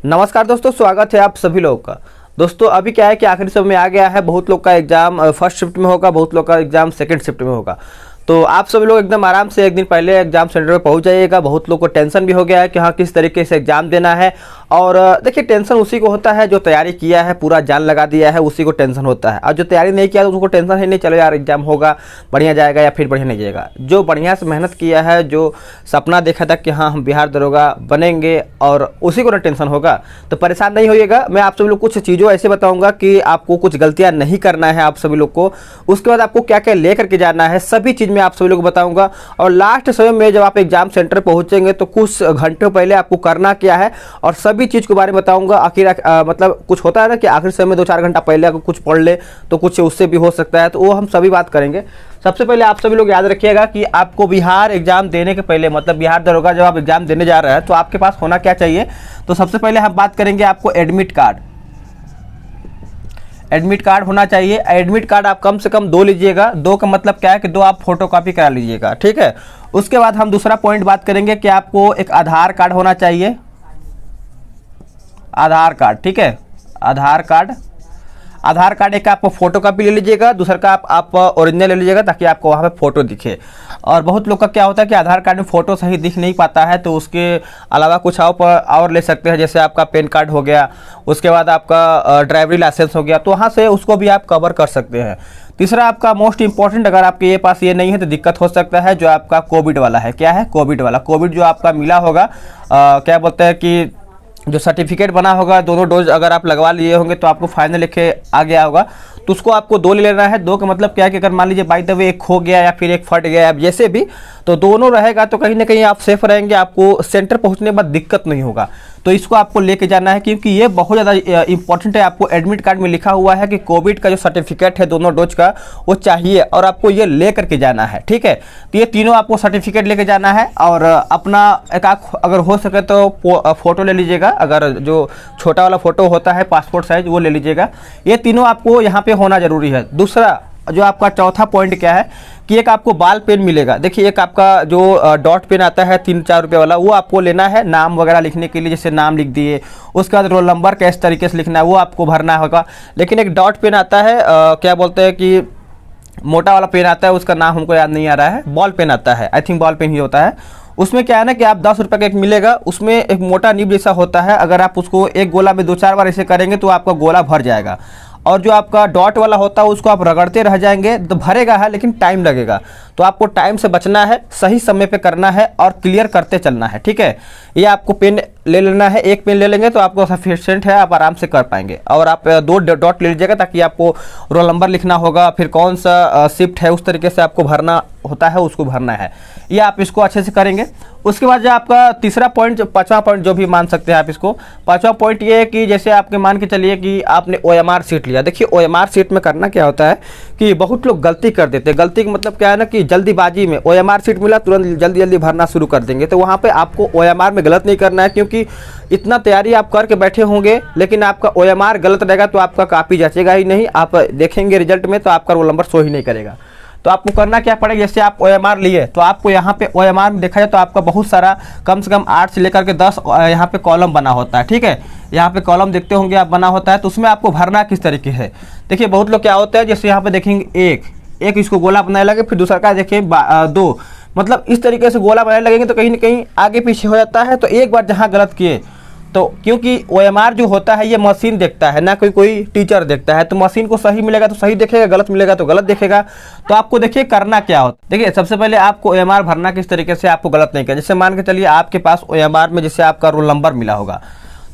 नमस्कार दोस्तों, स्वागत है आप सभी लोगों का। दोस्तों अभी क्या है कि आखिरी समय आ गया है। बहुत लोग का एग्जाम फर्स्ट शिफ्ट में होगा, बहुत लोग का एग्जाम सेकंड शिफ्ट में होगा। तो आप सभी लोग एकदम आराम से एक दिन पहले एग्जाम सेंटर पे पहुंच जाइएगा। बहुत लोग को टेंशन भी हो गया है कि हाँ किस तरीके से एग्जाम देना है। और देखिए, टेंशन उसी को होता है जो तैयारी किया है, पूरा जान लगा दिया है, उसी को टेंशन होता है। और जो तैयारी नहीं किया तो उसको टेंशन ही नहीं, चलो यार एग्जाम होगा, बढ़िया जाएगा या फिर बढ़िया नहीं जाएगा। जो बढ़िया से मेहनत किया है, जो सपना देखा था कि हाँ हम बिहार दरोगा बनेंगे, और उसी को ना टेंशन होगा, तो परेशान नहीं होइएगा। मैं आप सभी लोग कुछ चीज़ों ऐसे बताऊँगा कि आपको कुछ गलतियाँ नहीं करना है आप सभी लोग को। उसके बाद आपको क्या क्या लेकर के जाना है, सभी चीज़ मैं आप सभी लोग को बताऊँगा। और लास्ट समय में जब आप एग्जाम सेंटर पहुंचेंगे तो कुछ घंटों पहले आपको करना क्या है और सभी चीज़ के बारे में बताऊंगा। आखिर मतलब कुछ होता है ना कि आखिर समय 2-4 घंटा पहले अगर कुछ पढ़ ले तो कुछ उससे भी हो सकता है, तो वो हम सभी बात करेंगे। सबसे पहले आप सभी लोग याद रखिएगा कि आपको बिहार एग्जाम देने के पहले, मतलब बिहार दरोगा जब आप एग्जाम देने जा रहे हैं तो आपके पास होना क्या चाहिए। तो सबसे पहले हम बात करेंगे आपको एडमिट कार्ड। एडमिट कार्ड होना चाहिए। एडमिट कार्ड आप कम से कम 2 लीजिएगा। 2 का मतलब क्या है कि 2 आप फोटोकॉपी करा लीजिएगा, ठीक है। उसके बाद हम दूसरा पॉइंट बात करेंगे कि आपको एक आधार कार्ड होना चाहिए। आधार कार्ड, ठीक है, आधार कार्ड। आधार कार्ड एक आप फोटोकॉपी ले लीजिएगा, दूसरा का आप ओरिजिनल ले लीजिएगा ताकि आपको वहाँ पे फोटो दिखे। और बहुत लोग का क्या होता है कि आधार कार्ड में फ़ोटो सही दिख नहीं पाता है, तो उसके अलावा कुछ और ले सकते हैं, जैसे आपका पैन कार्ड हो गया, उसके बाद आपका ड्राइवरी लाइसेंस हो गया, तो वहाँ से उसको भी आप कवर कर सकते हैं। तीसरा आपका मोस्ट इंपॉर्टेंट, अगर आपके ये पास ये नहीं है तो दिक्कत हो सकता है, जो आपका कोविड वाला है। क्या है? कोविड वाला। कोविड जो आपका मिला होगा, क्या बोलते हैं कि जो सर्टिफिकेट बना होगा, दोनों डोज अगर आप लगवा लिए होंगे तो आपको फाइनल लिखे आ गया होगा, तो उसको आपको 2 ले लेना है। 2 का मतलब क्या है कि अगर मान लीजिए बाय द वे एक खो गया या फिर एक फट गया, जैसे भी, तो दोनों रहेगा तो कहीं ना कहीं आप सेफ रहेंगे, आपको सेंटर पहुंचने के बाद दिक्कत नहीं होगा। तो इसको आपको लेके जाना है, क्योंकि ये बहुत ज़्यादा इंपॉर्टेंट है। आपको एडमिट कार्ड में लिखा हुआ है कि कोविड का जो सर्टिफिकेट है दोनों डोज का, वो चाहिए और आपको ये ले करके जाना है, ठीक है। तो ये तीनों आपको सर्टिफिकेट लेके जाना है। और अपना एक अगर हो सके तो फोटो ले लीजिएगा, अगर जो छोटा वाला फोटो होता है पासपोर्ट साइज, वो ले लीजिएगा। ये तीनों आपको यहाँ पे होना जरूरी है। दूसरा जो आपका चौथा पॉइंट क्या है कि एक आपको बाल पेन मिलेगा। देखिए, एक आपका जो डॉट पेन आता है 3-4 रुपये वाला, वो आपको लेना है नाम वगैरह लिखने के लिए, जैसे नाम लिख दिए। उसके बाद रोल नंबर किस तरीके से लिखना है वो आपको भरना होगा। लेकिन एक डॉट पेन आता है, क्या बोलते हैं कि मोटा वाला पेन आता है, उसका नाम हमको याद नहीं आ रहा है, बॉल पेन आता है, आई थिंक बॉल पेन ही होता है। उसमें क्या है ना कि आप 10 रुपये का एक मिलेगा, उसमें एक मोटा निब जैसा होता है। अगर आप उसको एक गोला में 2-4 बार ऐसे करेंगे तो आपका गोला भर जाएगा। और जो आपका डॉट वाला होता है उसको आप रगड़ते रह जाएंगे तो भरेगा है, लेकिन टाइम लगेगा। तो आपको टाइम से बचना है, सही समय पे करना है और क्लियर करते चलना है, ठीक है। ये आपको पेन ले लेना है, एक पेन ले लेंगे तो आपको सफिशिएंट है, आप आराम से कर पाएंगे। और आप 2 डॉट ले लीजिएगा ताकि आपको रोल नंबर लिखना होगा, फिर कौन सा शिफ्ट है उस तरीके से आपको भरना होता है, उसको भरना है। ये आप इसको अच्छे से करेंगे। उसके बाद जो आपका तीसरा पॉइंट, 5वां पॉइंट जो भी मान सकते हैं आप इसको, 5वां पॉइंट ये है कि जैसे आपके मान के चलिए कि आपने OMR सीट लिया। देखिए, OMR सीट में करना क्या होता है कि बहुत लोग गलती कर देते हैं। गलती का मतलब क्या है ना कि जल्दीबाजी में OMR सीट मिला, तुरंत जल्दी जल्दी भरना शुरू कर देंगे। तो वहाँ पे आपको OMR में गलत नहीं करना है, क्योंकि इतना तैयारी आप करके बैठे होंगे, लेकिन आपका OMR गलत रहेगा तो आपका कॉपी जचेगा ही नहीं। आप देखेंगे रिजल्ट में तो आपका रोल नंबर शो ही नहीं करेगा। तो आपको करना क्या पड़ेगा, जैसे आप OMR लिए तो आपको यहाँ पे OMR में देखा जाए तो आपका बहुत सारा, कम से कम 8 से लेकर के 10 यहाँ पे कॉलम बना होता है, ठीक है। यहाँ पे कॉलम देखते होंगे आप बना होता है, तो उसमें आपको भरना किस तरीके है। देखिए, बहुत लोग क्या होता है, जैसे यहाँ पे देखेंगे एक इसको गोला बनाने लगे, फिर दूसरा का देखिए 2, मतलब इस तरीके से गोला बनाने लगेंगे तो कहीं ना कहीं आगे पीछे हो जाता है। तो एक बार जहाँ गलत किए, तो क्योंकि OMR जो होता है ये मशीन देखता है ना, कोई टीचर देखता है, तो मशीन को सही मिलेगा तो सही देखेगा, गलत मिलेगा तो गलत देखेगा। तो आपको देखिए करना क्या होता है। देखिए, सबसे पहले आपको OMR भरना किस तरीके से, आपको गलत नहीं करना। जैसे मान के चलिए आपके पास OMR में जैसे आपका रोल नंबर मिला होगा,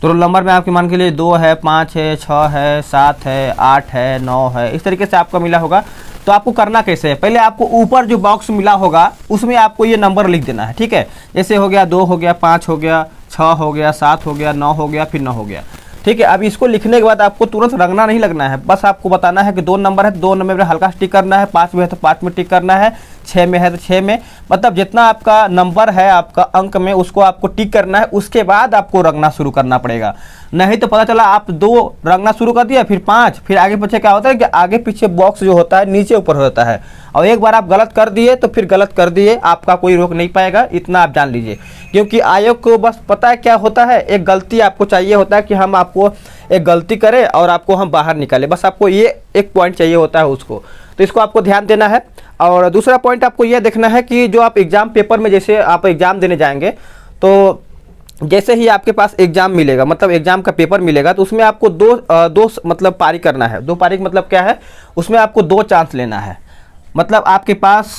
तो रोल नंबर में आपके मान के लिए 2 है, 5 है, 6 है, 7 है, 8 है, 9 है, इस तरीके से आपका मिला होगा। तो आपको करना कैसे है, पहले आपको ऊपर जो बॉक्स मिला होगा उसमें आपको ये नंबर लिख देना है, ठीक है। जैसे हो गया 2 हो गया, 5 हो गया, 6 हो गया, 7 हो गया, 9 हो गया, फिर 9 हो गया, ठीक है। अब इसको लिखने के बाद आपको तुरंत रंगना नहीं लगना है, बस आपको बताना है कि 2 नंबर है तो 2 नंबर में हल्का टिक करना है, 5 में है तो 5 में टिक करना है, 6 में है तो 6 में, मतलब जितना आपका नंबर है आपका अंक में उसको आपको टिक करना है, उसके बाद आपको रंगना शुरू करना पड़ेगा। नहीं तो पता चला आप 2 रंगना शुरू कर दिया, फिर 5, फिर आगे पीछे क्या होता है कि आगे पीछे बॉक्स जो होता है नीचे ऊपर होता है, और एक बार आप गलत कर दिए तो फिर गलत कर दिए, आपका कोई रोक नहीं पाएगा, इतना आप जान लीजिए। क्योंकि आयोग को बस पता है क्या होता है, एक गलती आपको चाहिए होता है कि हम आपको एक गलती करें और आपको हम बाहर निकालें, बस आपको ये एक पॉइंट चाहिए होता है उसको, तो इसको आपको ध्यान देना है। और दूसरा पॉइंट आपको यह देखना है कि जो आप एग्ज़ाम पेपर में, जैसे आप एग्ज़ाम देने जाएंगे तो जैसे ही आपके पास एग्ज़ाम मिलेगा, मतलब एग्ज़ाम का पेपर मिलेगा, तो उसमें आपको दो मतलब पारी करना है। 2 पारी मतलब क्या है, उसमें आपको 2 चांस लेना है। मतलब आपके पास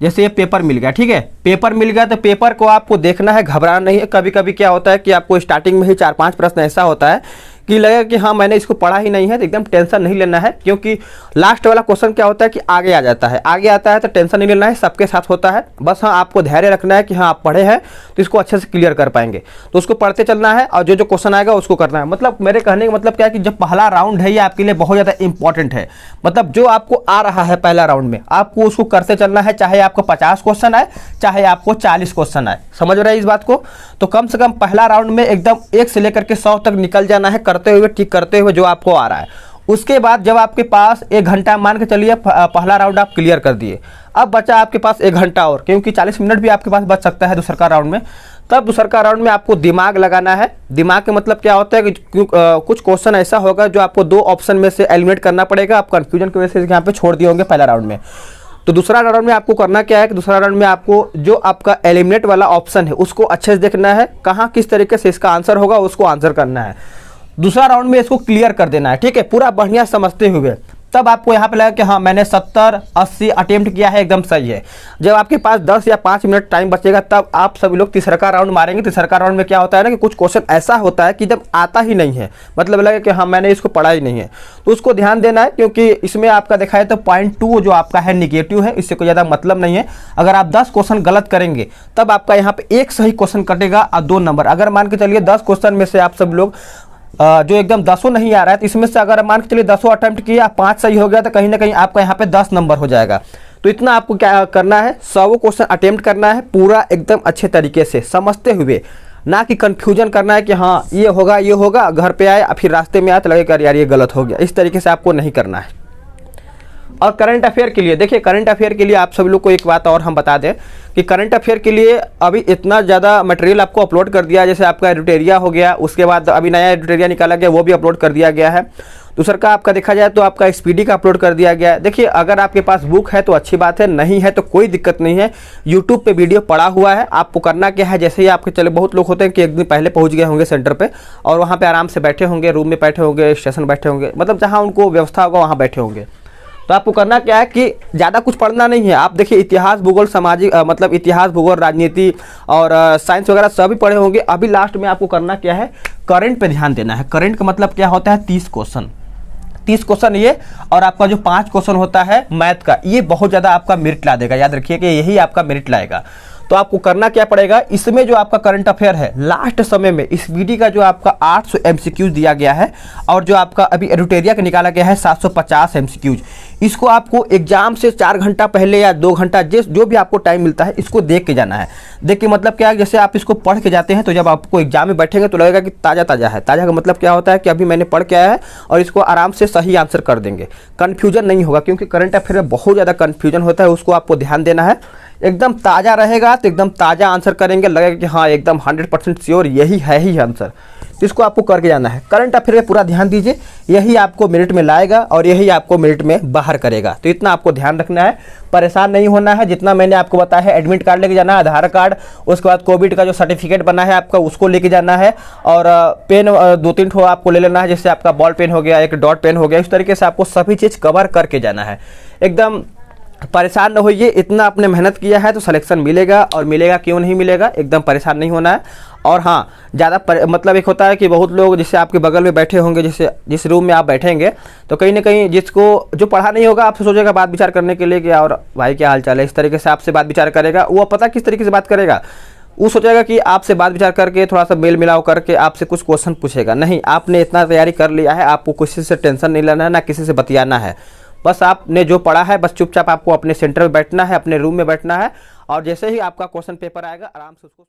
जैसे ये पेपर मिल गया, ठीक है, पेपर मिल गया तो पेपर को आपको देखना है, घबराना नहीं है। कभी कभी क्या होता है कि आपको स्टार्टिंग में ही 4-5 प्रश्न ऐसा होता है कि लगेगा कि हाँ मैंने इसको पढ़ा ही नहीं है, तो एकदम टेंशन नहीं लेना है, क्योंकि लास्ट वाला क्वेश्चन क्या होता है कि आगे आ जाता है, आगे आता है तो टेंशन नहीं लेना है, सबके साथ होता है। बस हाँ आपको धैर्य रखना है कि हाँ आप पढ़े हैं तो इसको अच्छे से क्लियर कर पाएंगे, तो उसको पढ़ते चलना है और जो जो क्वेश्चन आएगा उसको करना है। मतलब मेरे कहने का मतलब क्या है कि जब पहला राउंड है ये आपके लिए बहुत ज़्यादा इंपॉर्टेंट है। मतलब जो आपको आ रहा है पहला राउंड में आपको उसको करते चलना है, चाहे आपको 50 क्वेश्चन आए, चाहे आपको 40 क्वेश्चन आए। समझ रहे हैं इस बात को? तो कम से कम पहला राउंड में एकदम 1 से लेकर के 100 तक निकल जाना है, करते हुए ठीक करते हुए जो आपको आ रहा है। उसके बाद जब आपके पास 1 घंटा, मान के चलिए पहला राउंड आप क्लियर कर दिए, अब बचा आपके पास 1 घंटा और, क्योंकि 40 मिनट भी आपके पास बच सकता है दूसरा का राउंड में। तब दूसरा का राउंड में आपको दिमाग लगाना है। दिमाग का मतलब क्या होता है कि कुछ क्वेश्चन ऐसा होगा जो आपको 2 ऑप्शन में से एलिमिनेट करना पड़ेगा, आप कंफ्यूजन की वजह से यहाँ पे छोड़ दिए होंगे पहला राउंड में। तो दूसरा राउंड में आपको करना क्या है कि दूसरा राउंड में आपको जो आपका एलिमिनेट वाला ऑप्शन है उसको अच्छे से देखना है, कहाँ किस तरीके से इसका आंसर होगा उसको आंसर करना है। दूसरा राउंड में इसको क्लियर कर देना है, ठीक है, पूरा बढ़िया समझते हुए। तब आपको यहाँ पे लगा कि हाँ मैंने 70-80 अटेम्प्ट किया है, एकदम सही है। जब आपके पास 10 या 5 मिनट टाइम बचेगा तब आप सभी लोग तीसरा का राउंड मारेंगे। तीसरा का राउंड में क्या होता है ना कि कुछ क्वेश्चन ऐसा होता है कि जब आता ही नहीं है, मतलब लगे कि हाँ मैंने इसको पढ़ा ही नहीं है, तो उसको ध्यान देना है, क्योंकि इसमें आपका देखा है तो पॉइंट 2 जो आपका है निगेटिव है, इससे कोई ज़्यादा मतलब नहीं है। अगर आप 10 क्वेश्चन गलत करेंगे तब आपका यहाँ पे 1 सही क्वेश्चन कटेगा और 2 नंबर। अगर मान के चलिए 10 क्वेश्चन में से आप सब लोग जो एकदम 10 नहीं आ रहा है, तो इसमें से अगर मान के चलिए 10 अटेम्प्ट किया, 5 सही हो गया, तो कहीं ना कहीं आपका यहाँ पे 10 नंबर हो जाएगा। तो इतना आपको क्या करना है, 100 क्वेश्चन अटेम्प्ट करना है पूरा एकदम अच्छे तरीके से समझते हुए, ना कि कंफ्यूजन करना है कि हाँ ये होगा, घर पे आए फिर रास्ते में आए तो लगेगा यार ये गलत हो गया। इस तरीके से आपको नहीं करना है। और करंट अफेयर के लिए देखिए, करंट अफेयर के लिए आप सभी लोग को एक बात और हम बता दें कि करंट अफेयर के लिए अभी इतना ज़्यादा मटेरियल आपको अपलोड कर दिया है। जैसे आपका एडिटोरिया हो गया, उसके बाद अभी नया एडिटोरिया निकाला गया, वो भी अपलोड कर दिया गया है। दूसरा का आपका देखा जाए तो आपका एक्सपीडी का अपलोड कर दिया गया है। देखिए अगर आपके पास बुक है तो अच्छी बात है, नहीं है तो कोई दिक्कत नहीं है, यूट्यूब पे वीडियो पड़ा हुआ है। आपको करना क्या है, जैसे ही आपके चले बहुत लोग होते हैं कि एक दिन पहले पहुंच गए होंगे सेंटर पे और वहाँ पे आराम से बैठे होंगे, रूम में बैठे होंगे, स्टेशन बैठे होंगे, मतलब जहाँ उनको व्यवस्था होगा वहाँ बैठे होंगे। तो आपको करना क्या है कि ज़्यादा कुछ पढ़ना नहीं है। आप देखिए इतिहास भूगोल सामाजिक मतलब इतिहास भूगोल राजनीति और साइंस वगैरह सभी पढ़े होंगे। अभी लास्ट में आपको करना क्या है, करंट पे ध्यान देना है। करंट का मतलब क्या होता है, 30 क्वेश्चन ये, और आपका जो 5 क्वेश्चन होता है मैथ का, ये बहुत ज़्यादा आपका मेरिट ला देगा। याद रखिए कि यही आपका मेरिट लाएगा। तो आपको करना क्या पड़ेगा, इसमें जो आपका करंट अफेयर है लास्ट समय में इस वीडियो का जो आपका 800 MCQs दिया गया है और जो आपका अभी एडिटोरिया का निकाला गया है 750 MCQs, इसको आपको एग्जाम से 4 घंटा पहले या 2 घंटा जो भी आपको टाइम मिलता है इसको देख के जाना है। देख के मतलब क्या है, जैसे आप इसको पढ़ के जाते हैं तो जब आपको एग्जाम में बैठेंगे तो लगेगा कि ताज़ा है। ताज़ा का मतलब क्या होता है कि अभी मैंने पढ़ के आया है और इसको आराम से सही आंसर कर देंगे, कन्फ्यूजन नहीं होगा। क्योंकि करंट अफेयर में बहुत ज़्यादा कन्फ्यूजन होता है, उसको आपको ध्यान देना है। एकदम ताज़ा रहेगा तो एकदम ताज़ा आंसर करेंगे, लगेगा कि हाँ एकदम 100% श्योर यही है ही आंसर। तो इसको आपको करके जाना है। करंट अफेयर में पूरा ध्यान दीजिए, यही आपको मेरिट में लाएगा और यही आपको मेरिट में बाहर करेगा। तो इतना आपको ध्यान रखना है, परेशान नहीं होना है। जितना मैंने आपको बताया है, एडमिट कार्ड लेके जाना है, आधार कार्ड, उसके बाद कोविड का जो सर्टिफिकेट बना है आपका उसको लेके जाना है, और पेन 2-3 ठो आपको ले लेना है, जैसे आपका बॉल पेन हो गया, एक डॉट पेन हो गया। इस तरीके से आपको सभी चीज़ कवर करके जाना है। एकदम परेशान न होइए, इतना आपने मेहनत किया है तो सिलेक्शन मिलेगा, और मिलेगा क्यों नहीं मिलेगा, एकदम परेशान नहीं होना है। और हाँ ज़्यादा मतलब एक होता है कि बहुत लोग जैसे आपके बगल में बैठे होंगे, जैसे जिस रूम में आप बैठेंगे तो कहीं ना कहीं जिसको जो पढ़ा नहीं होगा आपसे सोचेगा बात विचार करने के लिए कि और भाई क्या हाल चाल है, इस तरीके से आपसे बात विचार करेगा। वो पता किस तरीके से बात करेगा, वो सोचेगा कि आपसे बात विचार करके थोड़ा सा मेल मिलाव करके आपसे कुछ क्वेश्चन पूछेगा। नहीं, आपने इतना तैयारी कर लिया है, आपको किसी से टेंशन नहीं लेना है, ना किसी से बतियाना है। बस आपने जो पढ़ा है बस चुपचाप आपको अपने सेंटर में बैठना है, अपने रूम में बैठना है, और जैसे ही आपका क्वेश्चन पेपर आएगा आराम से उसको